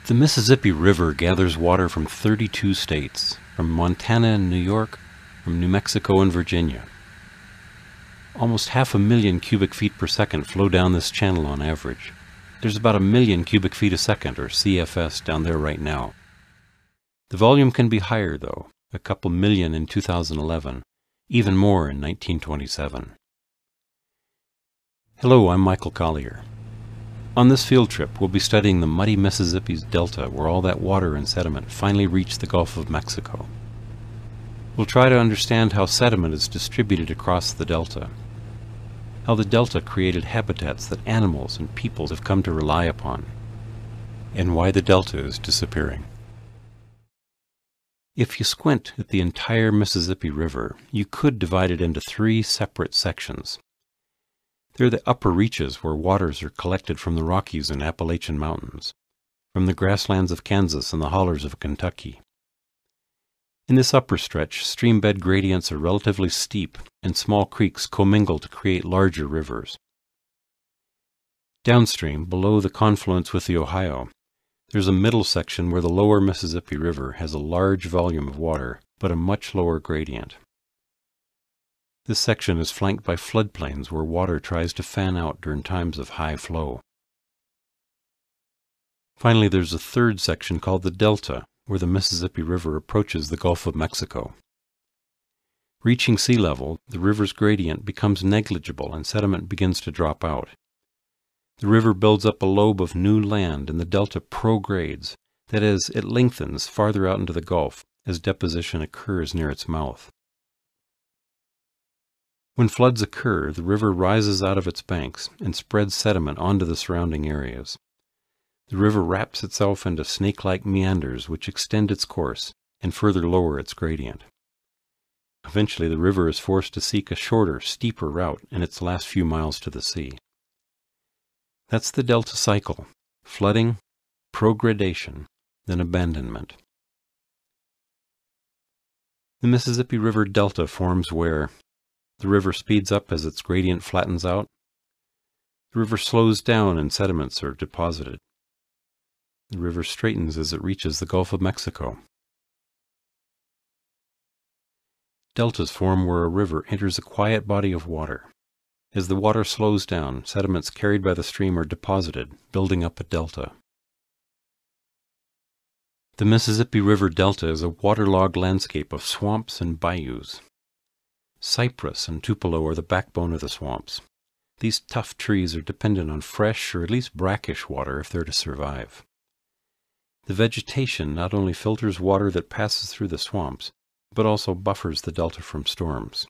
The Mississippi River gathers water from 32 states, from Montana and New York, from New Mexico and Virginia. Almost 500,000 cubic feet per second flow down this channel on average. There's about 1,000,000 cubic feet a second, or CFS, down there right now. The volume can be higher, though, a couple million in 2011, even more in 1927. Hello, I'm Michael Collier. On this field trip, we'll be studying the muddy Mississippi's delta, where all that water and sediment finally reach the Gulf of Mexico. We'll try to understand how sediment is distributed across the delta, how the delta created habitats that animals and peoples have come to rely upon, and why the delta is disappearing. If you squint at the entire Mississippi River, you could divide it into 3 separate sections. They're the upper reaches where waters are collected from the Rockies and Appalachian Mountains, from the grasslands of Kansas and the hollers of Kentucky. In this upper stretch, streambed gradients are relatively steep, and small creeks commingle to create larger rivers. Downstream, below the confluence with the Ohio, there's a middle section where the lower Mississippi River has a large volume of water, but a much lower gradient. This section is flanked by floodplains where water tries to fan out during times of high flow. Finally, there's a third section called the Delta, where the Mississippi River approaches the Gulf of Mexico. Reaching sea level, the river's gradient becomes negligible and sediment begins to drop out. The river builds up a lobe of new land and the delta progrades, that is, it lengthens farther out into the Gulf as deposition occurs near its mouth. When floods occur, the river rises out of its banks and spreads sediment onto the surrounding areas. The river wraps itself into snake-like meanders which extend its course and further lower its gradient. Eventually, the river is forced to seek a shorter, steeper route in its last few miles to the sea. That's the delta cycle: flooding, progradation, then abandonment. The Mississippi River delta forms where the river speeds up as its gradient flattens out. The river slows down and sediments are deposited. The river straightens as it reaches the Gulf of Mexico. Deltas form where a river enters a quiet body of water. As the water slows down, sediments carried by the stream are deposited, building up a delta. The Mississippi River delta is a waterlogged landscape of swamps and bayous. Cypress and tupelo are the backbone of the swamps. These tough trees are dependent on fresh or at least brackish water if they're to survive. The vegetation not only filters water that passes through the swamps, but also buffers the delta from storms.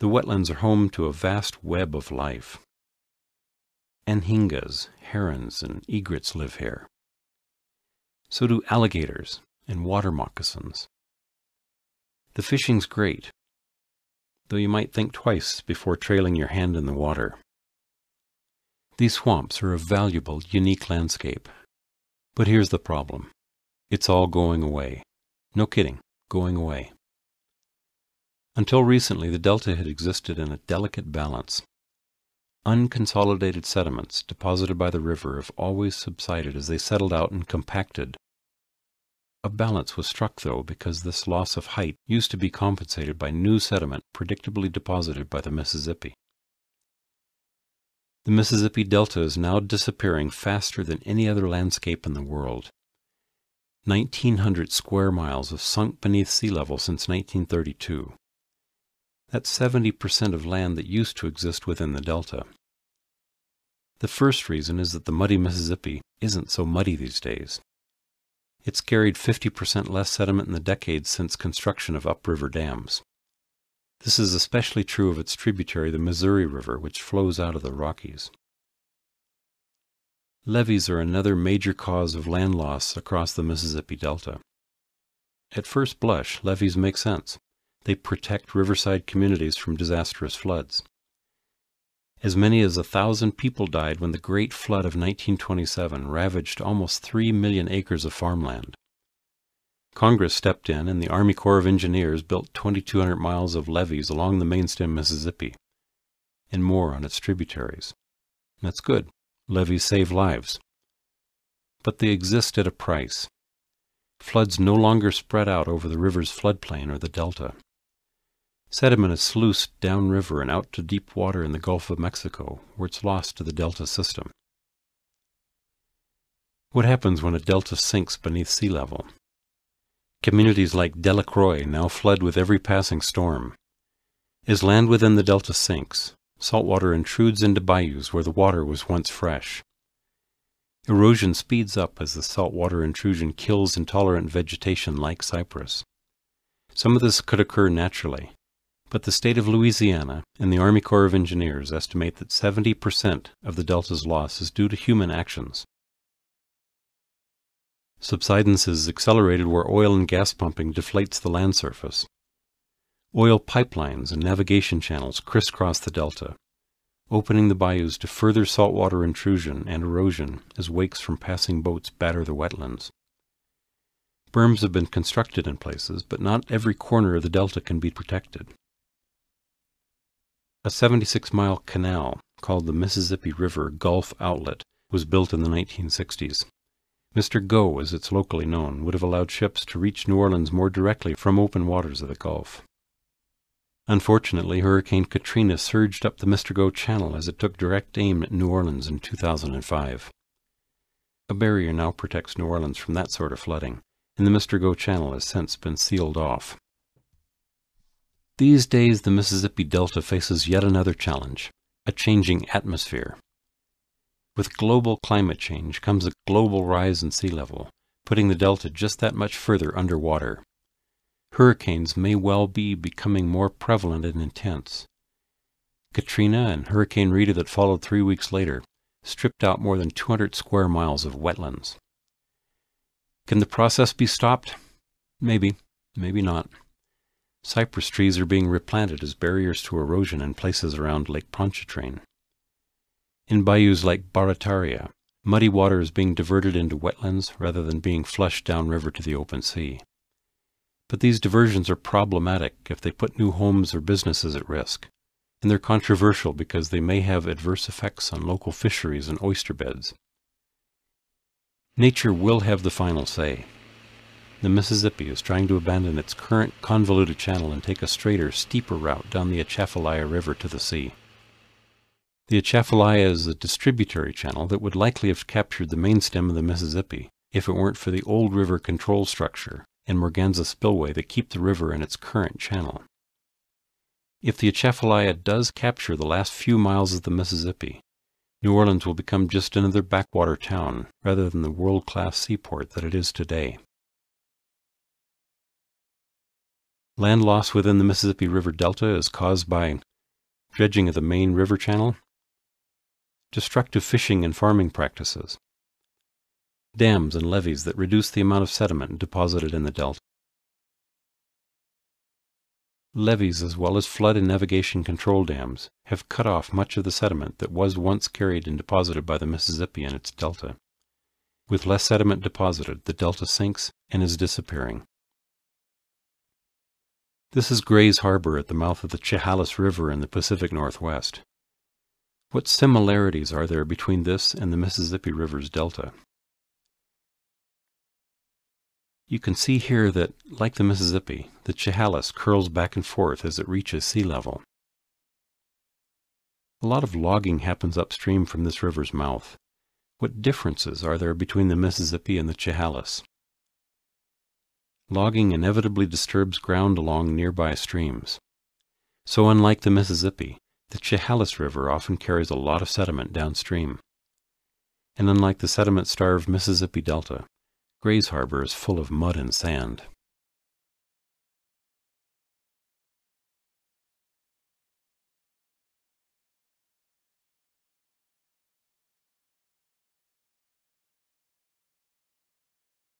The wetlands are home to a vast web of life. Anhingas, herons, and egrets live here. So do alligators and water moccasins. The fishing's great, though you might think twice before trailing your hand in the water. These swamps are a valuable, unique landscape. But here's the problem. It's all going away. No kidding, going away. Until recently, the delta had existed in a delicate balance. Unconsolidated sediments deposited by the river have always subsided as they settled out and compacted. A balance was struck, though, because this loss of height used to be compensated by new sediment predictably deposited by the Mississippi. The Mississippi Delta is now disappearing faster than any other landscape in the world. 1,900 square miles have sunk beneath sea level since 1932. That's 70% of land that used to exist within the delta. The first reason is that the muddy Mississippi isn't so muddy these days. It's carried 50% less sediment in the decades since construction of upriver dams. This is especially true of its tributary, the Missouri River, which flows out of the Rockies. Levees are another major cause of land loss across the Mississippi Delta. At first blush, levees make sense. They protect riverside communities from disastrous floods. As many as 1,000 people died when the Great Flood of 1927 ravaged almost 3 million acres of farmland. Congress stepped in and the Army Corps of Engineers built 2,200 miles of levees along the mainstem Mississippi, and more on its tributaries. That's good. Levees save lives. but they exist at a price. Floods no longer spread out over the river's floodplain or the delta. Sediment is sluiced downriver and out to deep water in the Gulf of Mexico, where it's lost to the delta system. What happens when a delta sinks beneath sea level? Communities like Delacroix now flood with every passing storm. As land within the delta sinks, saltwater intrudes into bayous where the water was once fresh. Erosion speeds up as the saltwater intrusion kills intolerant vegetation like cypress. Some of this could occur naturally, but the state of Louisiana and the Army Corps of Engineers estimate that 70% of the delta's loss is due to human actions. Subsidence is accelerated where oil and gas pumping deflates the land surface. Oil pipelines and navigation channels crisscross the delta, opening the bayous to further saltwater intrusion and erosion as wakes from passing boats batter the wetlands. Berms have been constructed in places, but not every corner of the delta can be protected. A 76-mile canal, called the Mississippi River Gulf Outlet, was built in the 1960s. Mr. Go, as it's locally known, would have allowed ships to reach New Orleans more directly from open waters of the Gulf. Unfortunately, Hurricane Katrina surged up the Mr. Go Channel as it took direct aim at New Orleans in 2005. A barrier now protects New Orleans from that sort of flooding, and the Mr. Go Channel has since been sealed off. These days, the Mississippi Delta faces yet another challenge, a changing atmosphere. With global climate change comes a global rise in sea level, putting the delta just that much further underwater. Hurricanes may well be becoming more prevalent and intense. Katrina and Hurricane Rita that followed 3 weeks later stripped out more than 200 square miles of wetlands. Can the process be stopped? Maybe, maybe not. Cypress trees are being replanted as barriers to erosion in places around Lake Pontchartrain. In bayous like Barataria, muddy water is being diverted into wetlands rather than being flushed downriver to the open sea. But these diversions are problematic if they put new homes or businesses at risk, and they're controversial because they may have adverse effects on local fisheries and oyster beds. Nature will have the final say. The Mississippi is trying to abandon its current convoluted channel and take a straighter, steeper route down the Atchafalaya River to the sea. The Atchafalaya is a distributary channel that would likely have captured the main stem of the Mississippi if it weren't for the old river control structure and Morganza spillway that keep the river in its current channel. If the Atchafalaya does capture the last few miles of the Mississippi, New Orleans will become just another backwater town rather than the world-class seaport that it is today. Land loss within the Mississippi River Delta is caused by dredging of the main river channel, destructive fishing and farming practices, dams and levees that reduce the amount of sediment deposited in the delta. Levees, as well as flood and navigation control dams, have cut off much of the sediment that was once carried and deposited by the Mississippi in its delta. With less sediment deposited, the delta sinks and is disappearing. This is Gray's Harbor at the mouth of the Chehalis River in the Pacific Northwest. What similarities are there between this and the Mississippi River's delta? You can see here that, like the Mississippi, the Chehalis curls back and forth as it reaches sea level. A lot of logging happens upstream from this river's mouth. What differences are there between the Mississippi and the Chehalis? Logging inevitably disturbs ground along nearby streams. So unlike the Mississippi, the Chehalis River often carries a lot of sediment downstream. And unlike the sediment-starved Mississippi Delta, Gray's Harbor is full of mud and sand.